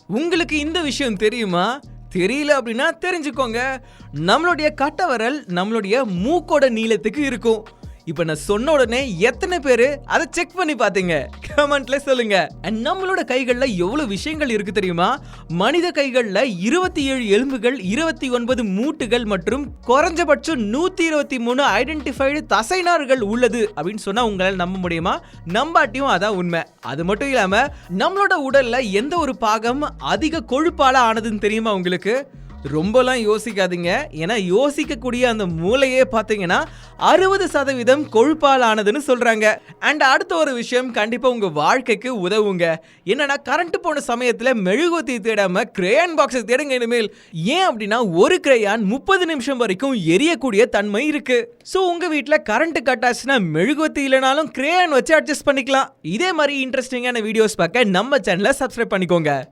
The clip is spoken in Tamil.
உங்களுக்கு இந்த விஷயம் தெரியுமா? தெரியல அப்படின்னா தெரிஞ்சுக்கோங்க. நம்மளுடைய கட்டவிரல் நம்மளுடைய மூக்கோட நீளத்துக்கு இருக்கும். இப்ப நான் சொன்ன உடனே எத்தனை பேரு அதை செக் பண்ணி பாத்தீங்க? கமெண்ட்ல சொல்லுங்க. And நம்மளோட கைகள்ல எவ்வளவு விஷயங்கள் இருக்கு தெரியுமா? மனித கைகள்ல 27 எலும்புகள், 29 மூட்டுகள் மற்றும் குறைஞ்சபட்சம் 123 ஐடென்டிஃபைடு தசைநார்கள் உள்ளது அப்படின்னு சொன்னா உங்களால நம்ப முடியுமா? நம்பாட்டியும் அதான் உண்மை. அது மட்டும் இல்லாம நம்மளோட உடல்ல எந்த ஒரு பாகம் அதிக கொழுப்பால ஆனதுன்னு தெரியுமா உங்களுக்கு? ரொம்பலாம் யோசிக்காதீங்க. ஏன்னா யோசிக்கக்கூடிய அந்த மூளையே பார்த்தீங்கன்னா 60% கொழுப்பால் ஆனதுன்னு சொல்றாங்க. அண்ட் அடுத்த ஒரு விஷயம் கண்டிப்பா உங்க வாழ்க்கைக்கு உதவுங்க. என்னன்னா கரண்ட் போன சமயத்துல மெழுகுவர்த்தி தேடாம கிரேயான் பாக்ஸை தேடுங்க இனிமேல். ஏன் அப்படின்னா ஒரு கிரேயான் 30 நிமிஷம் வரைக்கும் எரியக்கூடிய தன்மை இருக்கு. ஸோ உங்க வீட்டில் கரண்ட் கட் ஆச்சுன்னா மெழுகுவர்த்தி இல்லைனாலும் கிரேயான் வச்சு அட்ஜஸ்ட் பண்ணிக்கலாம். இதே மாதிரி இன்ட்ரெஸ்டிங்கான வீடியோஸ் பார்க்க நம்ம சேனலை சப்ஸ்கிரைப் பண்ணிக்கோங்க.